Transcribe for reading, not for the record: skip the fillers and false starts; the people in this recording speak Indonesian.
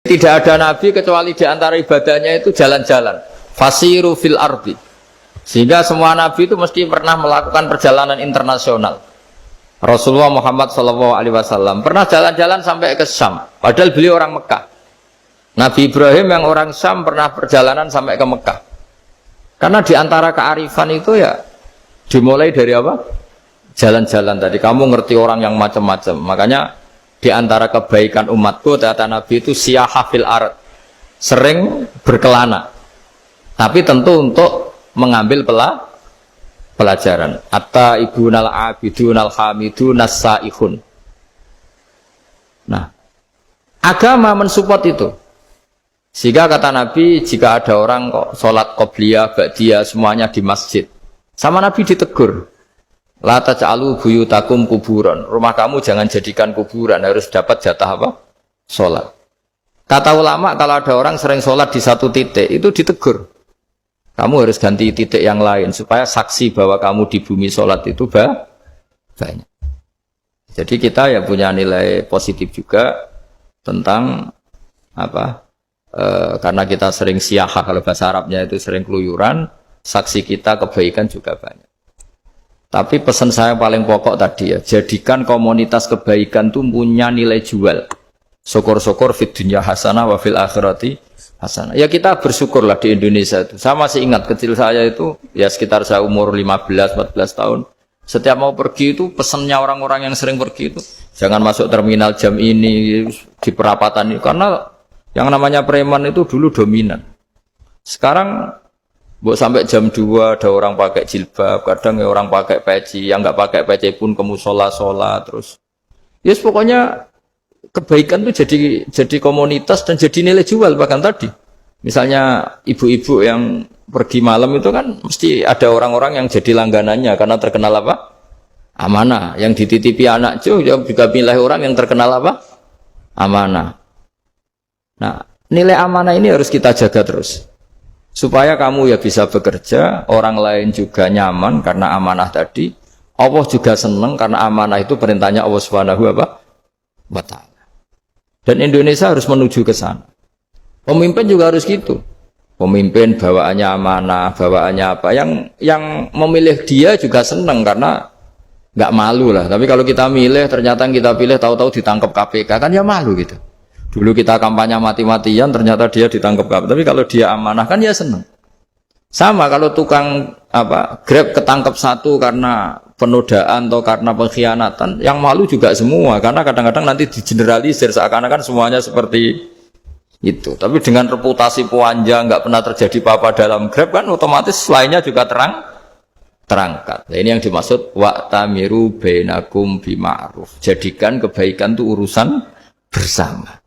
Tidak ada nabi kecuali di antara ibadahnya itu jalan-jalan. Fasiru fil ardi. Sehingga semua nabi itu mesti pernah melakukan perjalanan internasional. Rasulullah Muhammad SAW pernah jalan-jalan sampai ke Syam. Padahal beliau orang Mekah. Nabi Ibrahim yang orang Syam pernah perjalanan sampai ke Mekah. Karena di antara kearifan itu ya dimulai dari apa? Jalan-jalan tadi. Kamu ngerti orang yang macam-macam. Makanya di antara kebaikan umatku kata Nabi itu siyaha fil ard, sering berkelana, tapi tentu untuk mengambil pelajaran. Atta ibunal abidunal hamidun saihun. Nah, agama mensupport itu. Sehingga kata Nabi, jika ada orang kok sholat qobliyah, ba'diyah semuanya di masjid, sama Nabi ditegur, la taj'alu buyutakum kuburan. Rumah kamu jangan jadikan kuburan, harus dapat jatah apa? Sholat. Kata ulama, kalau ada orang sering sholat di satu titik, itu ditegur. Kamu harus ganti titik yang lain, supaya saksi bahwa kamu di bumi sholat itu banyak. Jadi kita ya punya nilai positif juga tentang apa? Karena kita sering siyaha, kalau bahasa Arabnya itu sering keluyuran, saksi kita kebaikan juga banyak. Tapi pesan saya paling pokok tadi ya, jadikan komunitas kebaikan itu punya nilai jual. Syukur-syukur fid dunya hasanah wa fil akhirati hasanah. Ya kita bersyukurlah di Indonesia itu. Saya masih ingat kecil saya itu, ya sekitar saya umur 15-14 tahun. Setiap mau pergi itu pesannya orang-orang yang sering pergi itu, jangan masuk terminal jam ini, di perapatan ini. Karena yang namanya preman itu dulu dominan. Sekarang sampai jam 2 ada orang pakai jilbab, kadang ya orang pakai peci, yang nggak pakai peci pun ke musola sholat terus. Yes, pokoknya kebaikan itu jadi komunitas dan jadi nilai jual. Bahkan tadi, misalnya ibu-ibu yang pergi malam itu kan mesti ada orang-orang yang jadi langganannya karena terkenal apa? Amanah. Yang dititipi anak juga pilih orang yang terkenal apa? Amanah. Nah, nilai amanah ini harus kita jaga terus. Supaya kamu ya bisa bekerja, orang lain juga nyaman karena amanah tadi. Allah juga senang karena amanah itu perintahnya Allah Subhanahu wa ta'ala. Dan Indonesia harus menuju ke sana. Pemimpin juga harus gitu. Pemimpin bawaannya amanah, bawaannya apa. Yang memilih dia juga senang karena nggak malu lah. Tapi kalau kita milih, ternyata kita pilih tahu-tahu ditangkap KPK, kan ya malu gitu. Dulu kita kampanye mati-matian, ternyata dia ditangkap KPK. Tapi kalau dia amanah kan ya senang. Sama kalau tukang Grab ketangkap satu karena penodaan atau karena pengkhianatan, yang malu juga semua. Karena kadang-kadang nanti digeneralisir seakan-akan semuanya seperti itu. Tapi dengan reputasi panjang, nggak pernah terjadi apa-apa dalam Grab kan otomatis lainnya juga terangkat. Nah, ini yang dimaksud wa'tamiru bainakum bima'ruf. Jadikan kebaikan itu urusan bersama.